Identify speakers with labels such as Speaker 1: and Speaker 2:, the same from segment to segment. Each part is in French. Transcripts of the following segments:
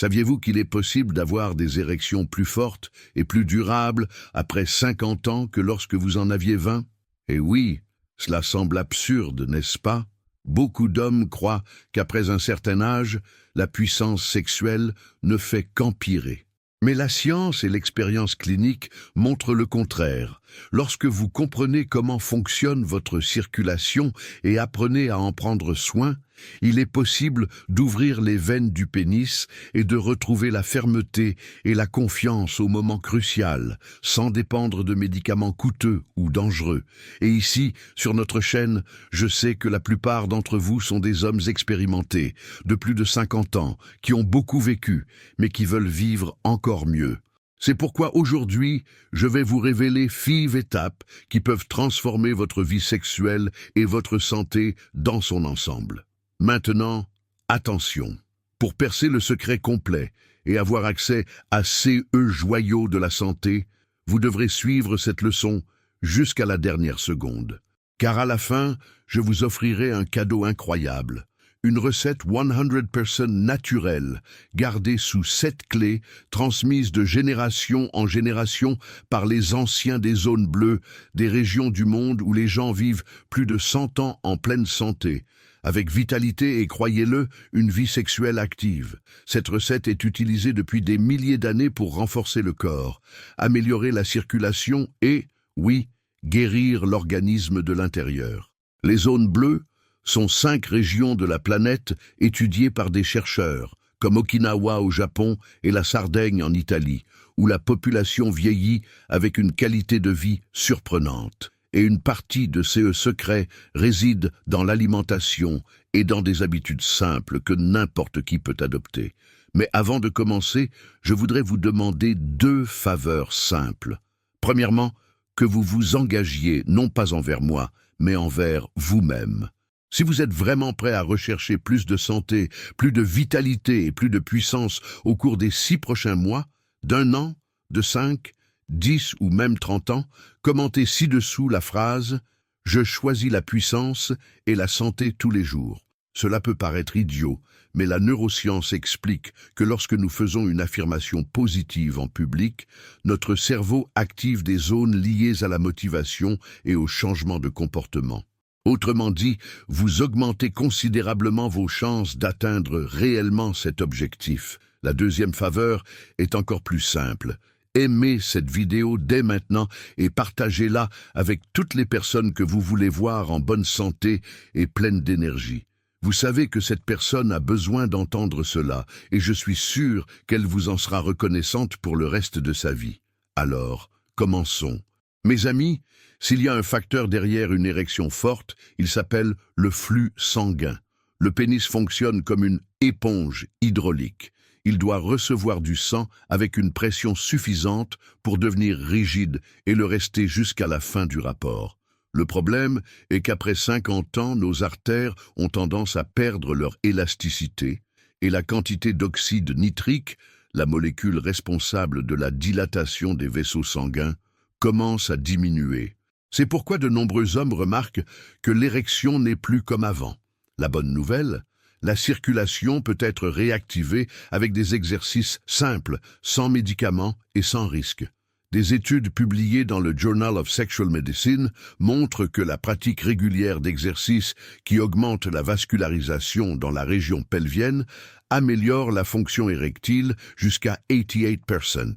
Speaker 1: Saviez-vous qu'il est possible d'avoir des érections plus fortes et plus durables après 50 ans que lorsque vous en aviez 20? Et oui, cela semble absurde, n'est-ce pas? Beaucoup d'hommes croient qu'après un certain âge, la puissance sexuelle ne fait qu'empirer. Mais la science et l'expérience clinique montrent le contraire. Lorsque vous comprenez comment fonctionne votre circulation et apprenez à en prendre soin, il est possible d'ouvrir les veines du pénis et de retrouver la fermeté et la confiance au moment crucial, sans dépendre de médicaments coûteux ou dangereux. Et ici, sur notre chaîne, je sais que la plupart d'entre vous sont des hommes expérimentés, de plus de 50 ans, qui ont beaucoup vécu, mais qui veulent vivre encore mieux. C'est pourquoi aujourd'hui, je vais vous révéler 5 étapes qui peuvent transformer votre vie sexuelle et votre santé dans son ensemble. Maintenant, attention. Pour percer le secret complet et avoir accès à ces joyaux de la santé, vous devrez suivre cette leçon jusqu'à la dernière seconde. Car à la fin, je vous offrirai un cadeau incroyable. Une recette 100% naturelle, gardée sous 7 clés, transmise de génération en génération par les anciens des zones bleues, des régions du monde où les gens vivent plus de 100 ans en pleine santé, avec vitalité et, croyez-le, une vie sexuelle active. Cette recette est utilisée depuis des milliers d'années pour renforcer le corps, améliorer la circulation et, oui, guérir l'organisme de l'intérieur. Les zones bleues sont 5 régions de la planète étudiées par des chercheurs, comme Okinawa au Japon et la Sardaigne en Italie, où la population vieillit avec une qualité de vie surprenante. Et une partie de ces secrets réside dans l'alimentation et dans des habitudes simples que n'importe qui peut adopter. Mais avant de commencer, je voudrais vous demander 2 faveurs simples. Premièrement, que vous vous engagiez non pas envers moi, mais envers vous-même. Si vous êtes vraiment prêt à rechercher plus de santé, plus de vitalité et plus de puissance au cours des 6 prochains mois, d'1 an, de 5, 10 ou même 30 ans, commentez ci-dessous la phrase « Je choisis la puissance et la santé tous les jours ». Cela peut paraître idiot, mais la neuroscience explique que lorsque nous faisons une affirmation positive en public, notre cerveau active des zones liées à la motivation et au changement de comportement. Autrement dit, vous augmentez considérablement vos chances d'atteindre réellement cet objectif. La deuxième faveur est encore plus simple. Aimez cette vidéo dès maintenant et partagez-la avec toutes les personnes que vous voulez voir en bonne santé et pleines d'énergie. Vous savez que cette personne a besoin d'entendre cela et je suis sûr qu'elle vous en sera reconnaissante pour le reste de sa vie. Alors, commençons. Mes amis, s'il y a un facteur derrière une érection forte, il s'appelle le flux sanguin. Le pénis fonctionne comme une éponge hydraulique. Il doit recevoir du sang avec une pression suffisante pour devenir rigide et le rester jusqu'à la fin du rapport. Le problème est qu'après 50 ans, nos artères ont tendance à perdre leur élasticité et la quantité d'oxyde nitrique, la molécule responsable de la dilatation des vaisseaux sanguins, commence à diminuer. C'est pourquoi de nombreux hommes remarquent que l'érection n'est plus comme avant. La bonne nouvelle, la circulation peut être réactivée avec des exercices simples, sans médicaments et sans risque. Des études publiées dans le Journal of Sexual Medicine montrent que la pratique régulière d'exercices qui augmente la vascularisation dans la région pelvienne améliore la fonction érectile jusqu'à 88%.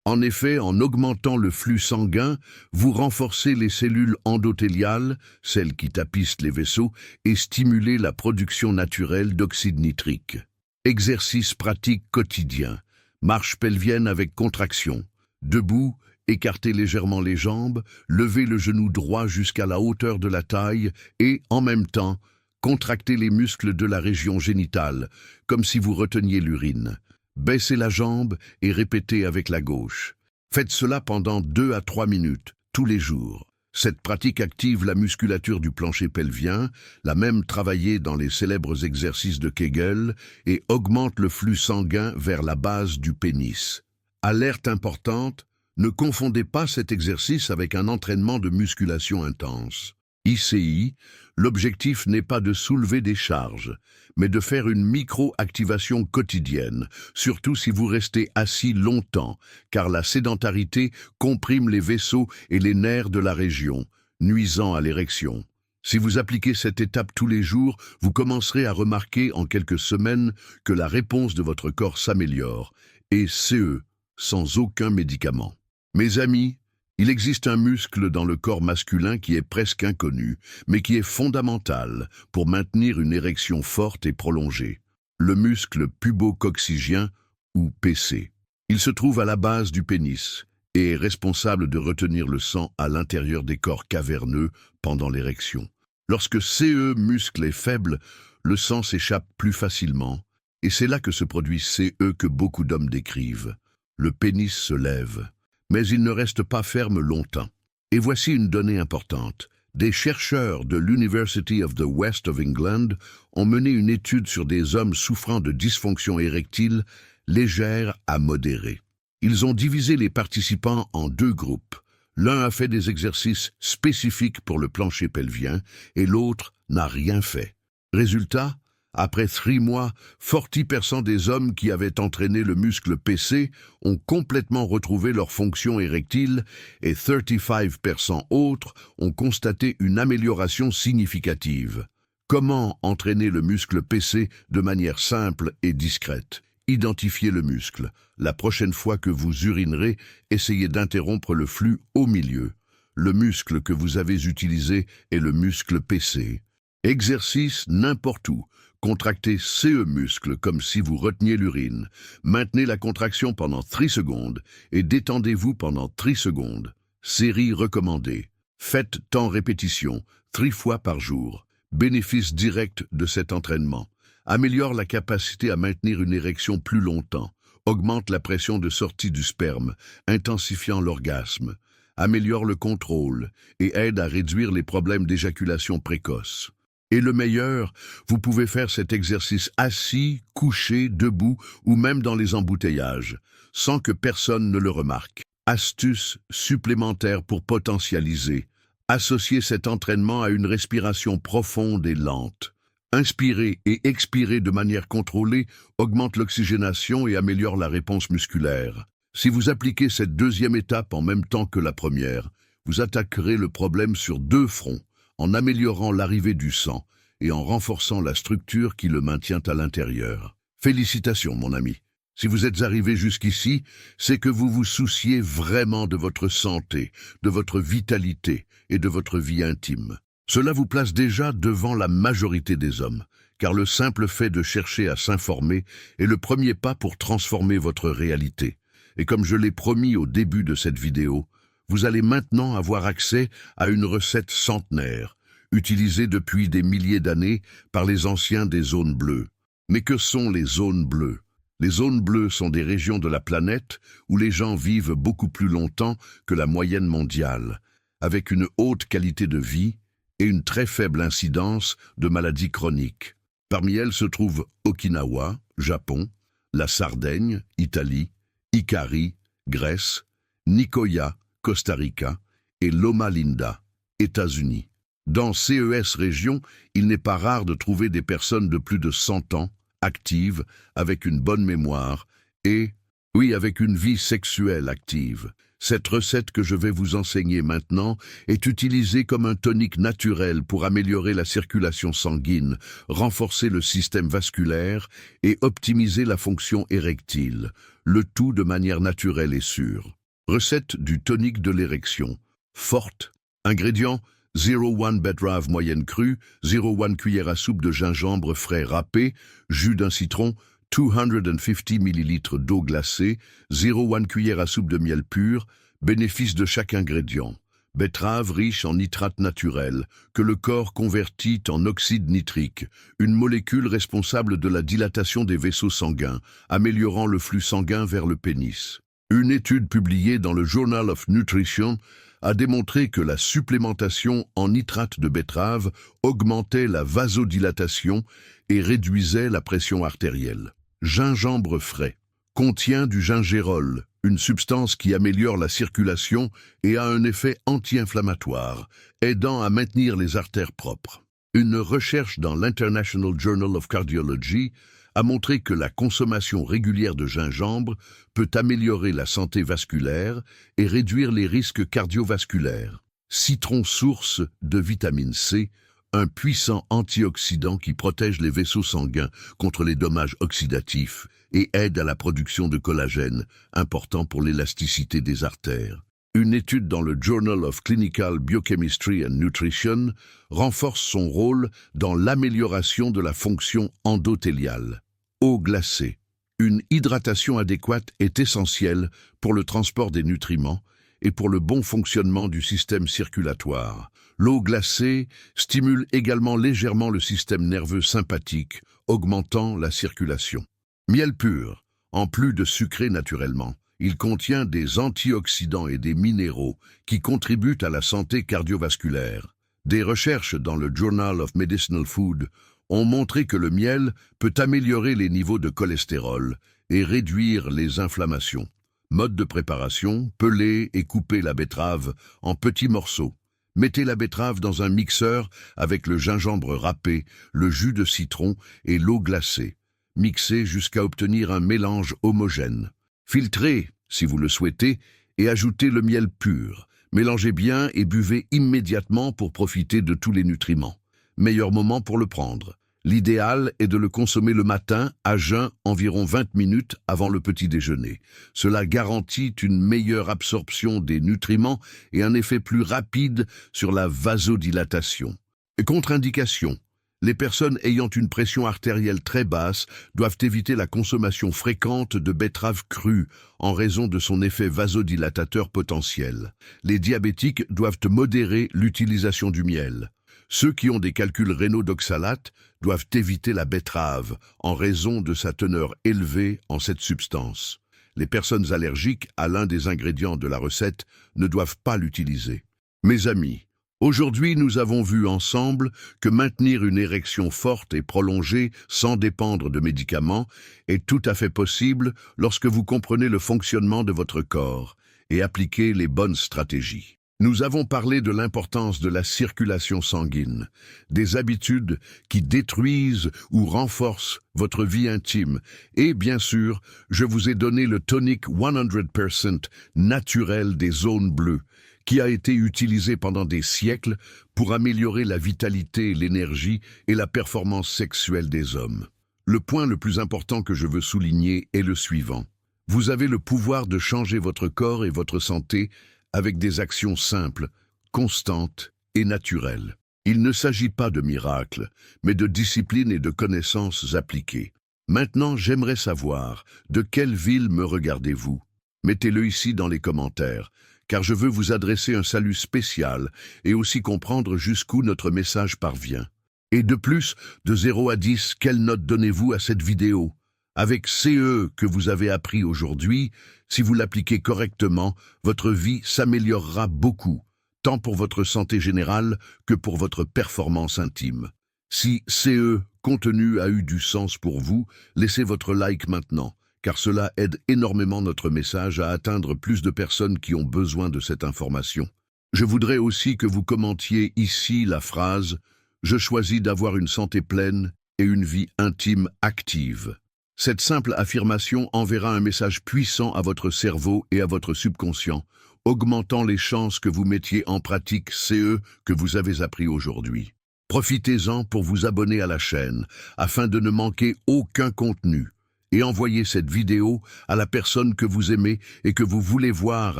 Speaker 1: En effet, en augmentant le flux sanguin, vous renforcez les cellules endothéliales, celles qui tapissent les vaisseaux, et stimulez la production naturelle d'oxyde nitrique. Exercice pratique quotidien. Marche pelvienne avec contraction. Debout, écartez légèrement les jambes, levez le genou droit jusqu'à la hauteur de la taille et, en même temps, contractez les muscles de la région génitale, comme si vous reteniez l'urine. Baissez la jambe et répétez avec la gauche. Faites cela pendant 2 à 3 minutes, tous les jours. Cette pratique active la musculature du plancher pelvien, la même travaillée dans les célèbres exercices de Kegel, et augmente le flux sanguin vers la base du pénis. Alerte importante, ne confondez pas cet exercice avec un entraînement de musculation intense. ICI, l'objectif n'est pas de soulever des charges, mais de faire une micro-activation quotidienne, surtout si vous restez assis longtemps, car la sédentarité comprime les vaisseaux et les nerfs de la région, nuisant à l'érection. Si vous appliquez cette étape tous les jours, vous commencerez à remarquer en quelques semaines que la réponse de votre corps s'améliore, et CE, sans aucun médicament. Mes amis, il existe un muscle dans le corps masculin qui est presque inconnu, mais qui est fondamental pour maintenir une érection forte et prolongée. Le muscle pubococcygien, ou PC. Il se trouve à la base du pénis et est responsable de retenir le sang à l'intérieur des corps caverneux pendant l'érection. Lorsque CE muscle est faible, le sang s'échappe plus facilement, et c'est là que se produit CE que beaucoup d'hommes décrivent. Le pénis se lève, mais il ne reste pas ferme longtemps. Et voici une donnée importante. Des chercheurs de l'University of the West of England ont mené une étude sur des hommes souffrant de dysfonction érectile légère à modérée. Ils ont divisé les participants en deux groupes. L'un a fait des exercices spécifiques pour le plancher pelvien et l'autre n'a rien fait. Résultat, après 3 mois, 40% des hommes qui avaient entraîné le muscle PC ont complètement retrouvé leur fonction érectile et 35% autres ont constaté une amélioration significative. Comment entraîner le muscle PC de manière simple et discrète? Identifiez le muscle. La prochaine fois que vous urinerez, essayez d'interrompre le flux au milieu. Le muscle que vous avez utilisé est le muscle PC. Exercice n'importe où. Contractez CE muscle comme si vous reteniez l'urine. Maintenez la contraction pendant 3 secondes et détendez-vous pendant 3 secondes. Série recommandée. Faites temps répétition, 3 fois par jour. Bénéfice direct de cet entraînement. Améliore la capacité à maintenir une érection plus longtemps. Augmente la pression de sortie du sperme, intensifiant l'orgasme. Améliore le contrôle et aide à réduire les problèmes d'éjaculation précoce. Et le meilleur, vous pouvez faire cet exercice assis, couché, debout ou même dans les embouteillages, sans que personne ne le remarque. Astuce supplémentaire pour potentialiser. Associez cet entraînement à une respiration profonde et lente. Inspirer et expirer de manière contrôlée augmente l'oxygénation et améliore la réponse musculaire. Si vous appliquez cette deuxième étape en même temps que la première, vous attaquerez le problème sur 2 fronts, en améliorant l'arrivée du sang et en renforçant la structure qui le maintient à l'intérieur. Félicitations, mon ami. Si vous êtes arrivé jusqu'ici, c'est que vous vous souciez vraiment de votre santé, de votre vitalité et de votre vie intime. Cela vous place déjà devant la majorité des hommes, car le simple fait de chercher à s'informer est le premier pas pour transformer votre réalité. Et comme je l'ai promis au début de cette vidéo, vous allez maintenant avoir accès à une recette centenaire, utilisée depuis des milliers d'années par les anciens des zones bleues. Mais que sont les zones bleues? Les zones bleues sont des régions de la planète où les gens vivent beaucoup plus longtemps que la moyenne mondiale, avec une haute qualité de vie et une très faible incidence de maladies chroniques. Parmi elles se trouvent Okinawa, Japon, la Sardaigne, Italie, Ikari, Grèce, Nicoya, Costa Rica et Loma Linda, États-Unis. Dans CES région, il n'est pas rare de trouver des personnes de plus de 100 ans, actives, avec une bonne mémoire et, oui, avec une vie sexuelle active. Cette recette que je vais vous enseigner maintenant est utilisée comme un tonique naturel pour améliorer la circulation sanguine, renforcer le système vasculaire et optimiser la fonction érectile, le tout de manière naturelle et sûre. Recette du tonique de l'érection. Forte. Ingrédients 0,1 betterave moyenne crue, 0,1 cuillère à soupe de gingembre frais râpé, jus d'un citron, 250 ml d'eau glacée, 0,1 cuillère à soupe de miel pur. Bénéfice de chaque ingrédient. Betterave riche en nitrate naturel, que le corps convertit en oxyde nitrique, une molécule responsable de la dilatation des vaisseaux sanguins, améliorant le flux sanguin vers le pénis. Une étude publiée dans le Journal of Nutrition a démontré que la supplémentation en nitrate de betterave augmentait la vasodilatation et réduisait la pression artérielle. Gingembre frais. contient du gingérol, une substance qui améliore la circulation et a un effet anti-inflammatoire, aidant à maintenir les artères propres. Une recherche dans l'International Journal of Cardiology a montré que la consommation régulière de gingembre peut améliorer la santé vasculaire et réduire les risques cardiovasculaires. Citron, source de vitamine C, un puissant antioxydant qui protège les vaisseaux sanguins contre les dommages oxydatifs et aide à la production de collagène, important pour l'élasticité des artères. Une étude dans le Journal of Clinical Biochemistry and Nutrition renforce son rôle dans l'amélioration de la fonction endothéliale. Eau glacée. Une hydratation adéquate est essentielle pour le transport des nutriments et pour le bon fonctionnement du système circulatoire. L'eau glacée stimule également légèrement le système nerveux sympathique, augmentant la circulation. Miel pur, en plus de sucré naturellement, il contient des antioxydants et des minéraux qui contribuent à la santé cardiovasculaire. Des recherches dans le Journal of Medicinal Food ont montré que le miel peut améliorer les niveaux de cholestérol et réduire les inflammations. Mode de préparation, peler et couper la betterave en petits morceaux. Mettez la betterave dans un mixeur avec le gingembre râpé, le jus de citron et l'eau glacée. Mixez jusqu'à obtenir un mélange homogène. Filtrez, si vous le souhaitez, et ajoutez le miel pur. Mélangez bien et buvez immédiatement pour profiter de tous les nutriments. Meilleur moment pour le prendre. L'idéal est de le consommer le matin, à jeun, environ 20 minutes avant le petit déjeuner. Cela garantit une meilleure absorption des nutriments et un effet plus rapide sur la vasodilatation. Contre-indication. Les personnes ayant une pression artérielle très basse doivent éviter la consommation fréquente de betterave crue en raison de son effet vasodilatateur potentiel. Les diabétiques doivent modérer l'utilisation du miel. Ceux qui ont des calculs rénaux d'oxalate doivent éviter la betterave en raison de sa teneur élevée en cette substance. Les personnes allergiques à l'un des ingrédients de la recette ne doivent pas l'utiliser. Mes amis, aujourd'hui, nous avons vu ensemble que maintenir une érection forte et prolongée sans dépendre de médicaments est tout à fait possible lorsque vous comprenez le fonctionnement de votre corps et appliquez les bonnes stratégies. Nous avons parlé de l'importance de la circulation sanguine, des habitudes qui détruisent ou renforcent votre vie intime et, bien sûr, je vous ai donné le tonic 100% naturel des zones bleues, qui a été utilisé pendant des siècles pour améliorer la vitalité, l'énergie et la performance sexuelle des hommes. Le point le plus important que je veux souligner est le suivant. Vous avez le pouvoir de changer votre corps et votre santé avec des actions simples, constantes et naturelles. Il ne s'agit pas de miracles, mais de discipline et de connaissances appliquées. Maintenant, j'aimerais savoir de quelle ville me regardez-vous. Mettez-le ici dans les commentaires, car je veux vous adresser un salut spécial et aussi comprendre jusqu'où notre message parvient. Et de plus, de 0 à 10, quelle note donnez-vous à cette vidéo? Avec CE que vous avez appris aujourd'hui, si vous l'appliquez correctement, votre vie s'améliorera beaucoup, tant pour votre santé générale que pour votre performance intime. Si CE contenu a eu du sens pour vous, laissez votre like maintenant, car cela aide énormément notre message à atteindre plus de personnes qui ont besoin de cette information. Je voudrais aussi que vous commentiez ici la phrase « Je choisis d'avoir une santé pleine et une vie intime active ». Cette simple affirmation enverra un message puissant à votre cerveau et à votre subconscient, augmentant les chances que vous mettiez en pratique CE que vous avez appris aujourd'hui. Profitez-en pour vous abonner à la chaîne, afin de ne manquer aucun contenu, et envoyez cette vidéo à la personne que vous aimez et que vous voulez voir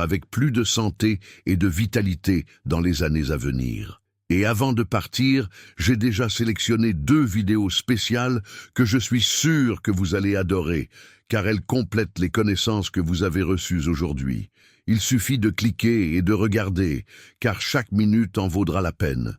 Speaker 1: avec plus de santé et de vitalité dans les années à venir. Et avant de partir, j'ai déjà sélectionné 2 vidéos spéciales que je suis sûr que vous allez adorer, car elles complètent les connaissances que vous avez reçues aujourd'hui. Il suffit de cliquer et de regarder, car chaque minute en vaudra la peine.